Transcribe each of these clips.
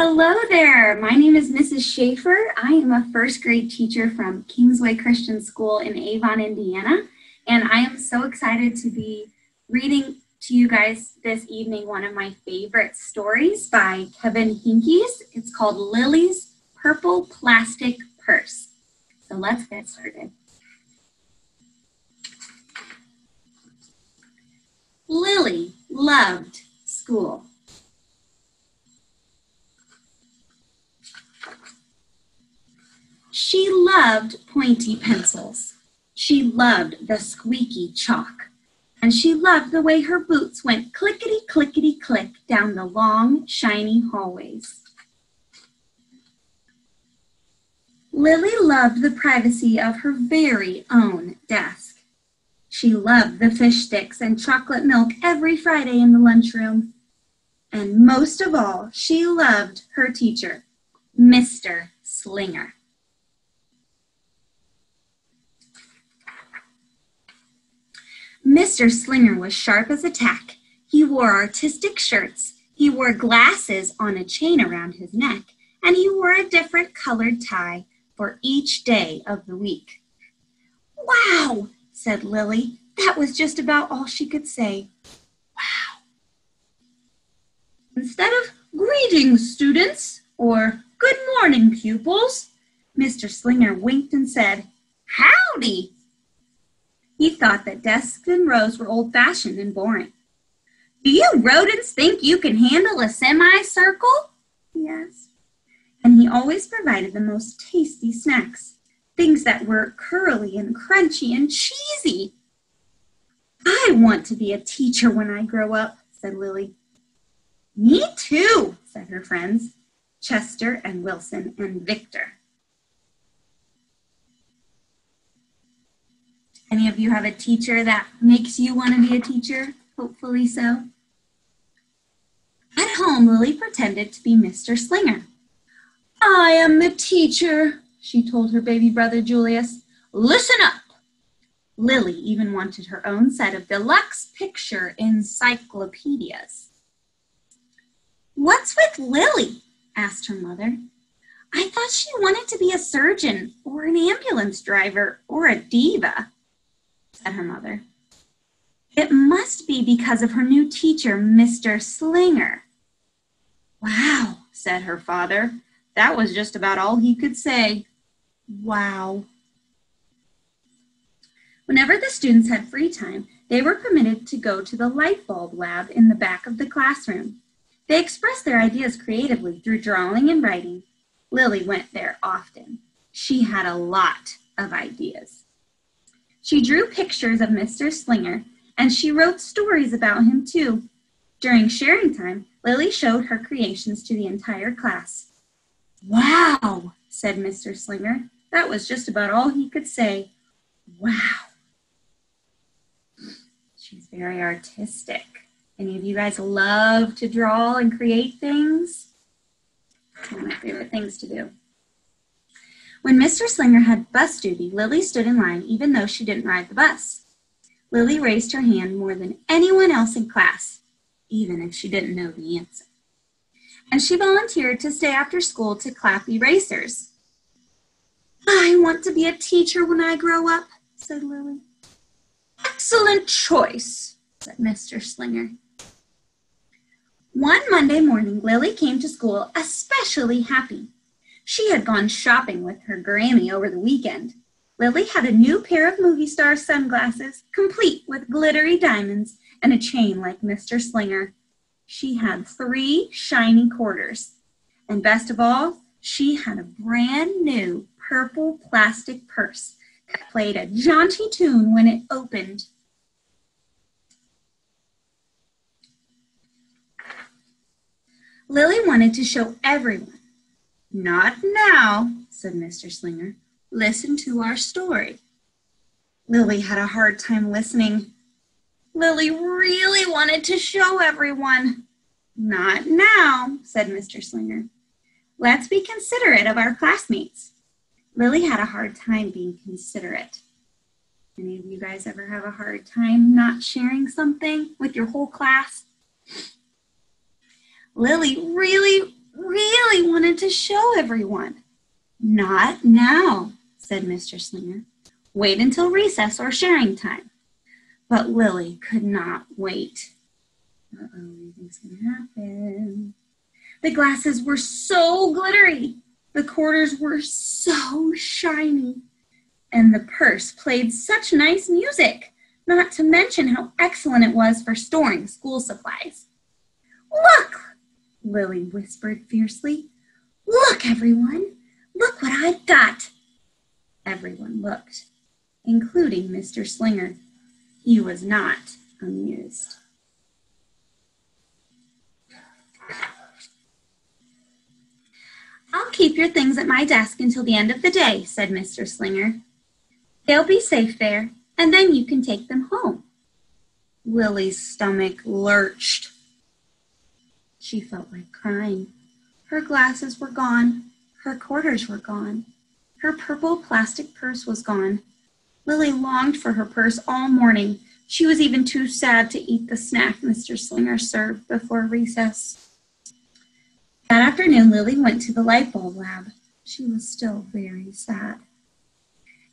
Hello there, my name is Mrs. Schafer. I am a first grade teacher from Kingsway Christian School in Avon, Indiana, and I am so excited to be reading to you guys this evening one of my favorite stories by Kevin Hinkes. It's called Lily's Purple Plastic Purse. So let's get started. Lily loved school. She loved pointy pencils. She loved the squeaky chalk. And she loved the way her boots went clickety-clickety-click down the long, shiny hallways. Lily loved the privacy of her very own desk. She loved the fish sticks and chocolate milk every Friday in the lunchroom. And most of all, she loved her teacher, Mr. Slinger. Mr. Slinger was sharp as a tack. He wore artistic shirts, he wore glasses on a chain around his neck, and he wore a different colored tie for each day of the week. "Wow," said Lily. That was just about all she could say. Wow. Instead of "Greetings, students," or "Good morning, pupils," Mr. Slinger winked and said, "Howdy." He thought that desks and rows were old-fashioned and boring. "Do you rodents think you can handle a semicircle?" he asked. And he always provided the most tasty snacks, things that were curly and crunchy and cheesy. "I want to be a teacher when I grow up," said Lily. "Me too," said her friends, Chester and Wilson and Victor. Any of you have a teacher that makes you want to be a teacher? Hopefully so. At home, Lily pretended to be Mr. Slinger. "I am the teacher," she told her baby brother Julius. "Listen up." Lily even wanted her own set of deluxe picture encyclopedias. "What's with Lily?" asked her mother. "I thought she wanted to be a surgeon or an ambulance driver or a diva," said her mother. "It must be because of her new teacher, Mr. Slinger." "Wow," said her father. That was just about all he could say. Wow. Whenever the students had free time, they were permitted to go to the light bulb lab in the back of the classroom. They expressed their ideas creatively through drawing and writing. Lily went there often. She had a lot of ideas. She drew pictures of Mr. Slinger, and she wrote stories about him too. During sharing time, Lily showed her creations to the entire class. "Wow," said Mr. Slinger. That was just about all he could say. Wow. She's very artistic. Any of you guys love to draw and create things? It's one of my favorite things to do. When Mr. Slinger had bus duty, Lily stood in line even though she didn't ride the bus. Lily raised her hand more than anyone else in class, even if she didn't know the answer. And she volunteered to stay after school to clap erasers. "I want to be a teacher when I grow up," said Lily. "Excellent choice," said Mr. Slinger. One Monday morning, Lily came to school especially happy. She had gone shopping with her Grammy over the weekend. Lily had a new pair of movie star sunglasses, complete with glittery diamonds and a chain like Mr. Slinger. She had 3 shiny quarters. And best of all, she had a brand new purple plastic purse that played a jaunty tune when it opened. Lily wanted to show everyone. "Not now," said Mr. Slinger. "Listen to our story." Lily had a hard time listening. Lily really wanted to show everyone. "Not now," said Mr. Slinger. "Let's be considerate of our classmates." Lily had a hard time being considerate. Any of you guys ever have a hard time not sharing something with your whole class? Lily really really wanted to show everyone. Not now, said Mr. Slinger. Wait until recess or sharing time. But Lily could not wait. Anything's going to happen. The glasses were so glittery. The quarters were so shiny. And the purse played such nice music, not to mention how excellent it was for storing school supplies. Look, Lily whispered fiercely. Look, everyone. Look what I've got. Everyone looked, including Mr. Slinger. He was not amused. I'll keep your things at my desk until the end of the day, said Mr. Slinger. They'll be safe there, and then you can take them home. Lily's stomach lurched. She felt like crying. Her glasses were gone. Her quarters were gone. Her purple plastic purse was gone. Lily longed for her purse all morning. She was even too sad to eat the snack Mr. Slinger served before recess. That afternoon, Lily went to the light bulb lab. She was still very sad.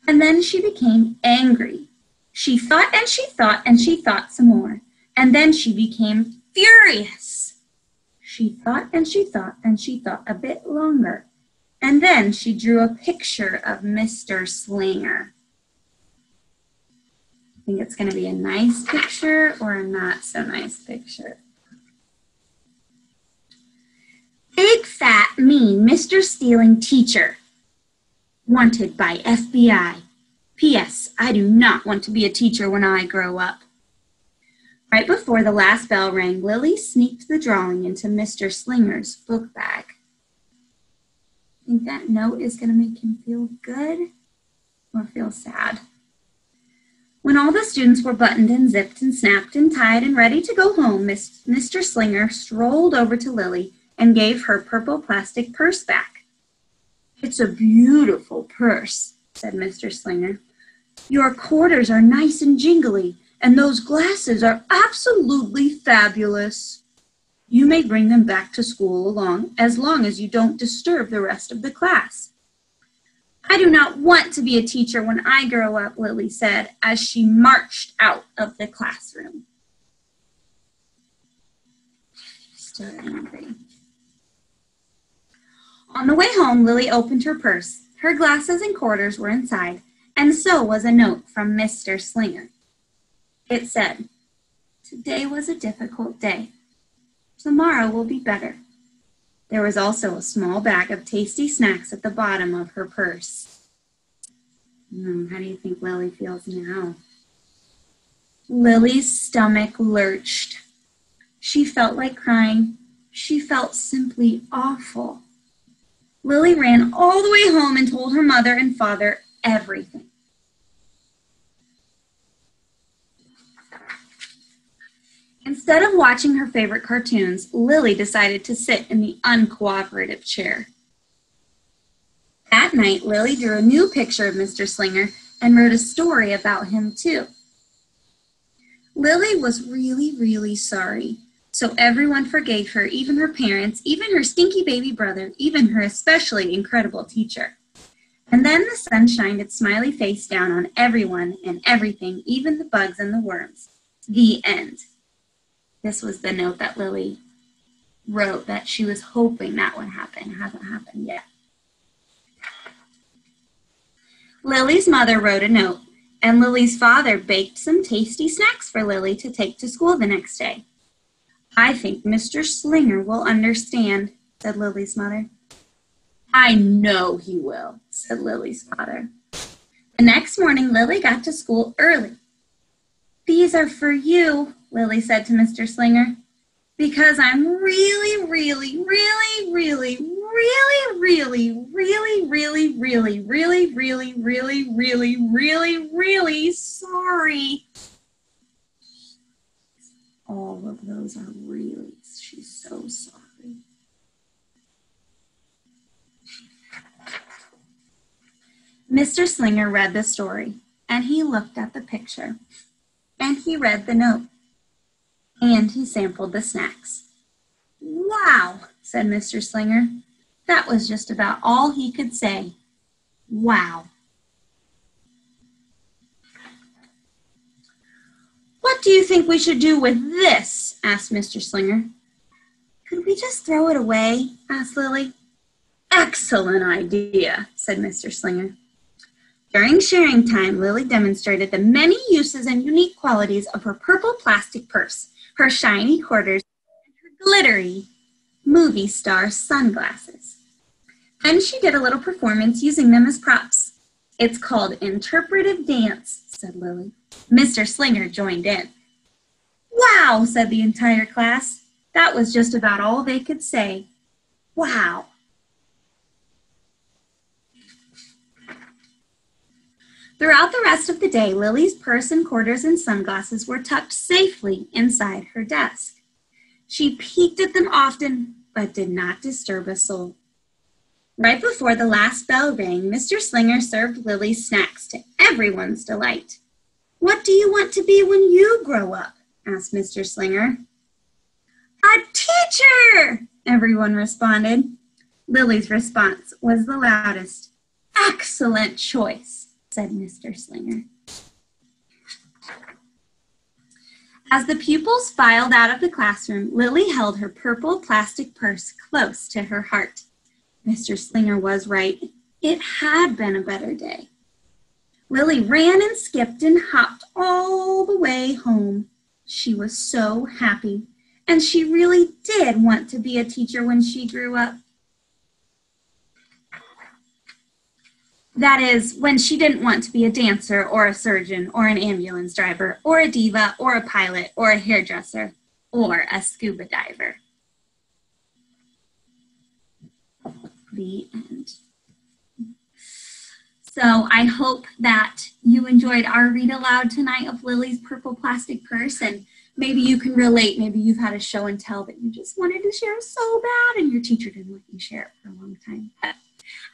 And then she became angry. She thought and she thought and she thought some more. And then she became furious. She thought and she thought and she thought a bit longer. And then she drew a picture of Mr. Slinger. I think it's going to be a nice picture or a not so nice picture. Big, fat, mean Mr. Stealing teacher. Wanted by FBI. P.S. I do not want to be a teacher when I grow up. Right before the last bell rang, Lily sneaked the drawing into Mr. Slinger's book bag. Think that note is going to make him feel good or feel sad? When all the students were buttoned and zipped and snapped and tied and ready to go home, Mr. Slinger strolled over to Lily and gave her purple plastic purse back. It's a beautiful purse, said Mr. Slinger. Your quarters are nice and jingly, and those glasses are absolutely fabulous. You may bring them back to school as long as you don't disturb the rest of the class. I do not want to be a teacher when I grow up, Lily said, as she marched out of the classroom. Still angry. On the way home, Lily opened her purse. Her glasses and quarters were inside, and so was a note from Mr. Slinger. It said, "Today was a difficult day. Tomorrow will be better." There was also a small bag of tasty snacks at the bottom of her purse. How do you think Lily feels now? Lily's stomach lurched. She felt like crying. She felt simply awful. Lily ran all the way home and told her mother and father everything. Instead of watching her favorite cartoons, Lily decided to sit in the uncooperative chair. That night, Lily drew a new picture of Mr. Slinger and wrote a story about him, too. Lily was really, really sorry, so everyone forgave her, even her parents, even her stinky baby brother, even her especially incredible teacher. And then the sun shined its smiley face down on everyone and everything, even the bugs and the worms. The end. This was the note that Lily wrote that she was hoping that would happen. It hasn't happened yet. Lily's mother wrote a note, and Lily's father baked some tasty snacks for Lily to take to school the next day. I think Mr. Slinger will understand, said Lily's mother. I know he will, said Lily's father. The next morning, Lily got to school early. These are for you, Lily said to Mr. Slinger, because I'm really, really, really, really, really, really, really, really, really, really, really, really, really, really, really sorry. All of those are really. She's so sorry. Mr. Slinger read the story, and he looked at the picture, and he read the note, and he sampled the snacks. Wow, said Mr. Slinger. That was just about all he could say. Wow. What do you think we should do with this? Asked Mr. Slinger. Could we just throw it away? Asked Lily. Excellent idea, said Mr. Slinger. During sharing time, Lily demonstrated the many uses and unique qualities of her purple plastic purse, her shiny quarters, and her glittery movie star sunglasses. Then she did a little performance using them as props. It's called interpretive dance, said Lily. Mr. Slinger joined in. Wow, said the entire class. That was just about all they could say. Wow. Throughout the rest of the day, Lily's purse and quarters and sunglasses were tucked safely inside her desk. She peeked at them often, but did not disturb a soul. Right before the last bell rang, Mr. Slinger served Lily snacks to everyone's delight. What do you want to be when you grow up? Asked Mr. Slinger. A teacher! Everyone responded. Lily's response was the loudest. Excellent choice, said Mr. Slinger. As the pupils filed out of the classroom, Lily held her purple plastic purse close to her heart. Mr. Slinger was right. It had been a better day. Lily ran and skipped and hopped all the way home. She was so happy, and she really did want to be a teacher when she grew up. That is, when she didn't want to be a dancer or a surgeon or an ambulance driver or a diva or a pilot or a hairdresser or a scuba diver. The end. So I hope that you enjoyed our read aloud tonight of Lily's purple plastic purse, and maybe you can relate. Maybe you've had a show and tell that you just wanted to share so bad and your teacher didn't let you share it for a long time. But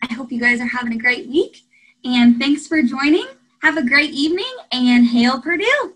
I hope you guys are having a great week, and thanks for joining. Have a great evening, and hail Purdue!